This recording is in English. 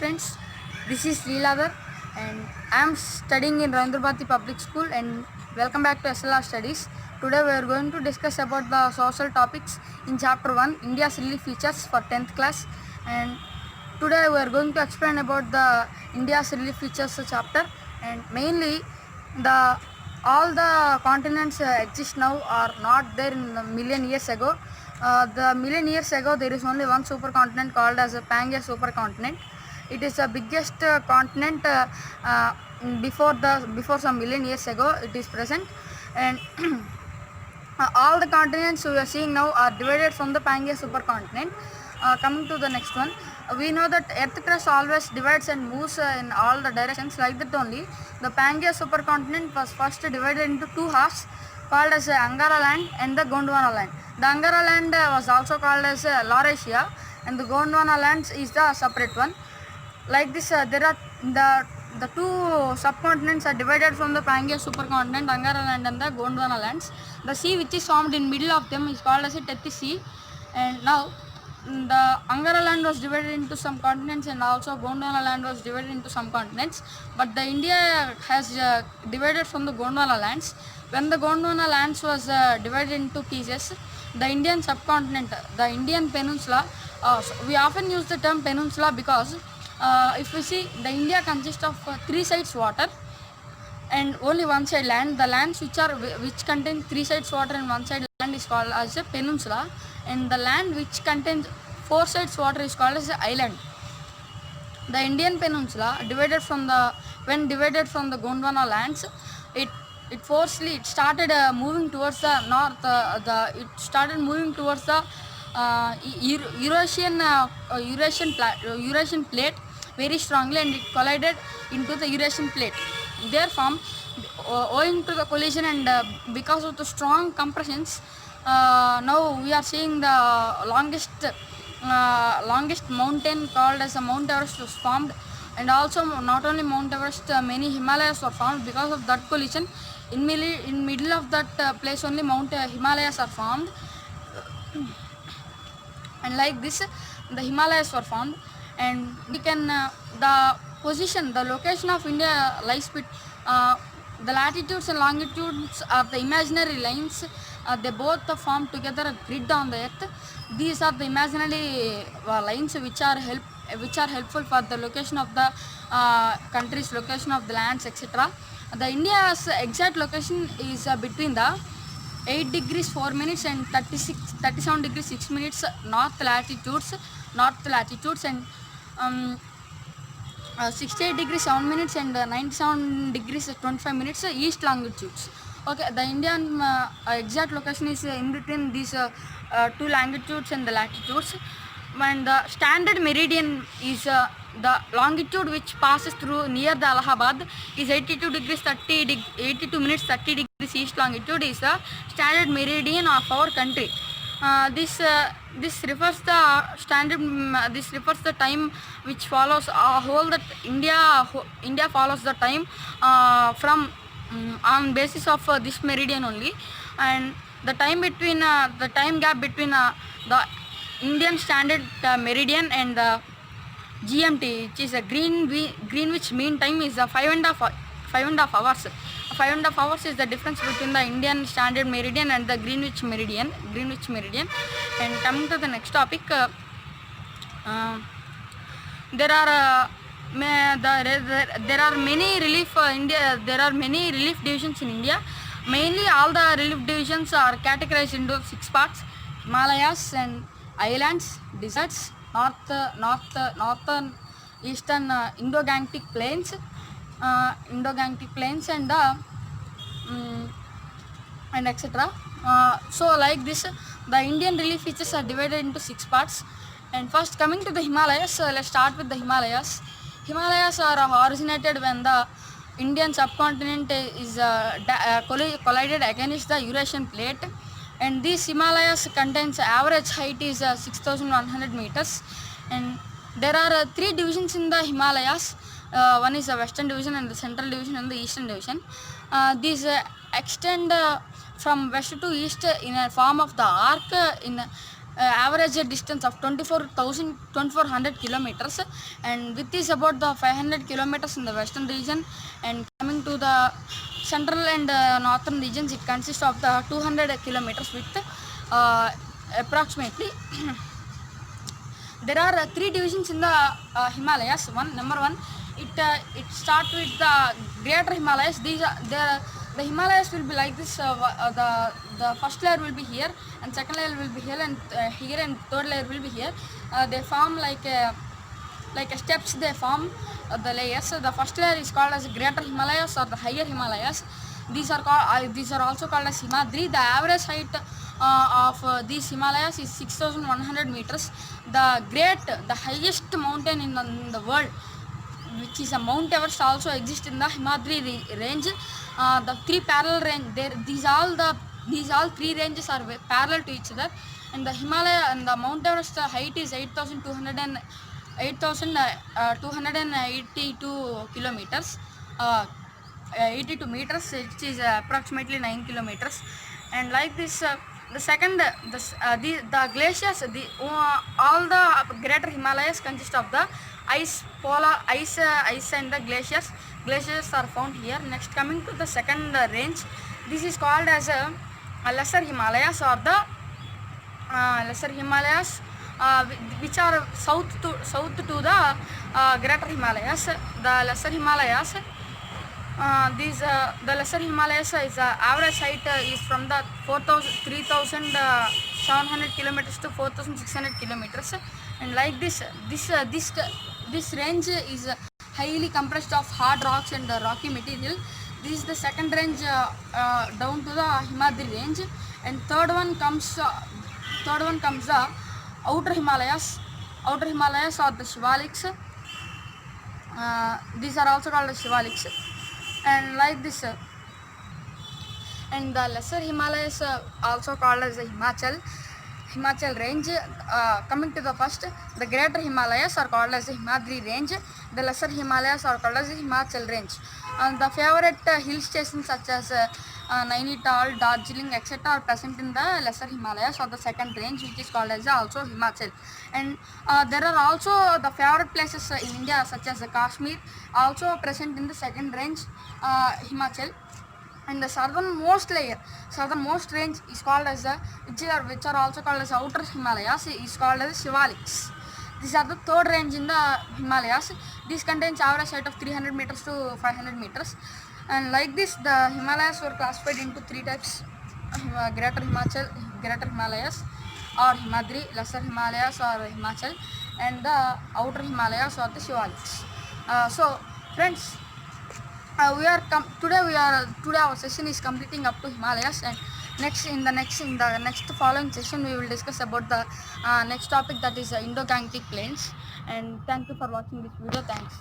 friends, this is Leeladhar and I am studying in Ravindrabhati Public School and welcome back to SLR Studies. Today we are going to discuss about the social topics in chapter 1, India's relief features for 10th class, and today we are going to explain about the India's relief features chapter, and mainly the all the continents exist now are not there in a million years ago. The million years ago there is only one supercontinent called as a Pangaea supercontinent. It is the biggest continent before some million years ago. It is present, and all the continents we are seeing now are divided from the Pangaea supercontinent. Coming to the next one, we know that Earth crust always divides and moves in all the directions. Like that only, the Pangaea supercontinent was first divided into two halves called as Angara land and the Gondwana land. The Angara land was also called as Laurasia, and the Gondwana lands is the separate one. Like this, there are the two subcontinents are divided from the Pangaea supercontinent, Angara land and the Gondwana lands. The sea which is formed in middle of them is called as a Tethys Sea, and now the Angara land was divided into some continents and also Gondwana land was divided into some continents, but the India has divided from the Gondwana lands. When the Gondwana lands was divided into pieces, the Indian subcontinent, the Indian peninsula, we often use the term peninsula because if we see, the India consists of three sides water and only one side land. The lands which contain three sides water and one side land is called as a peninsula, and the land which contains four sides water is called as an island. The Indian peninsula when divided from the Gondwana lands, it started moving towards the north. It started moving towards the Eurasian plate very strongly, and it collided into the Eurasian plate. Therefore, owing to the collision and because of the strong compressions, now we are seeing the longest mountain called as Mount Everest was formed, and also not only Mount Everest, many Himalayas were formed because of that collision. In middle of that place only Mount Himalayas are formed, and like this the Himalayas were formed, and we can the location of India lies between the latitudes and longitudes are the imaginary lines. They both form together a grid on the earth. These are the imaginary lines which are helpful for the location of the countries, location of the lands, etc. The India's exact location is between the 8 degrees 4 minutes and 37 degrees 6 minutes north latitudes, and 68 degrees 7 minutes and 97 degrees 25 minutes east longitudes. Okay, the Indian exact location is in between these two longitudes and the latitudes, and the standard meridian is the longitude which passes through near the Allahabad is 82 minutes 30 degrees east longitude is the standard meridian of our country. This refers the time which follows whole that India follows the time from on basis of this meridian only, and the time gap between the Indian standard meridian and the GMT, which is a Greenwich Mean Time, is 5.5 hours. 5.5 hours is the difference between the Indian standard meridian and the Greenwich meridian. And coming to the next topic, there are many relief divisions in India. Mainly, all the relief divisions are categorized into 6 parts: Himalayas and islands, deserts, northern, eastern Indo-Gangetic plains, and etc. So like this, the Indian relief features are divided into 6 parts. And first, coming to the Himalayas, let's start with the Himalayas. Himalayas are originated when the Indian subcontinent is collided against the Eurasian plate, and these Himalayas contains average height is 6,100 meters, and there are 3 divisions in the Himalayas. One is the western division and the central division and the eastern division. These extend from west to east in a form of the arc average distance of 2400 kilometers, and width is about the 500 kilometers in the western region, and coming to the central and northern regions, it consists of the 200 kilometers width approximately. There are three divisions in the Himalayas. Number one, it starts with the Greater Himalayas. These are the Himalayas will be like this. The first layer will be here, and second layer will be here, and third layer will be here. They form like a steps. They form the layers. The first layer is called as Greater Himalayas or the Higher Himalayas. These are also called as Himadri. The average height of these Himalayas is 6,100 meters. The highest mountain in the world, which is a Mount Everest, also exists in the Himadri range. The three parallel range there. These all three ranges are parallel to each other, and the Himalaya and the Mount Everest height is 8,282 kilometers. 82 meters, which is approximately 9 kilometers. And like this, the glaciers, all the Greater Himalayas consist of the ice and the glaciers. Glaciers are found here. Next, coming to the second range, this is called as Lesser Himalayas or the Lesser Himalayas, which are south to the Greater Himalayas. The Lesser Himalayas, the Lesser Himalayas is average height is from the 3,700 kilometers to 4,600 kilometers, and like this range is highly compressed of hard rocks and rocky material. This is the second range down to the Himadri range, and third one comes the Outer Himalayas. Outer Himalayas are the Shivaliks. These are also called as Shivaliks, and like this. And the Lesser Himalayas, also called as the Himachal range. Coming to the first, the Greater Himalayas are called as the Himadri range. The Lesser Himalayas are called as the Himachal range. And the favorite hill stations such as Nainital, Darjeeling, etc. are present in the Lesser Himalayas or the second range, which is called as also Himachal. And there are also the favorite places in India such as Kashmir, also present in the second range, Himachal. And the southernmost range is called as which are also called as Outer Himalayas, is called as Shivaliks. These are the third range in the Himalayas. This contains average height of 300 meters to 500 meters. And like this, the Himalayas were classified into three types: Greater Himalayas or Himadri, Lesser Himalayas or Himachal, and the Outer Himalayas or the Shivaliks. So friends, today our session is completing up to Himalayas, and in the next following session we will discuss about the next topic, that is Indo-Gangetic Plains. And thank you for watching this video. Thanks.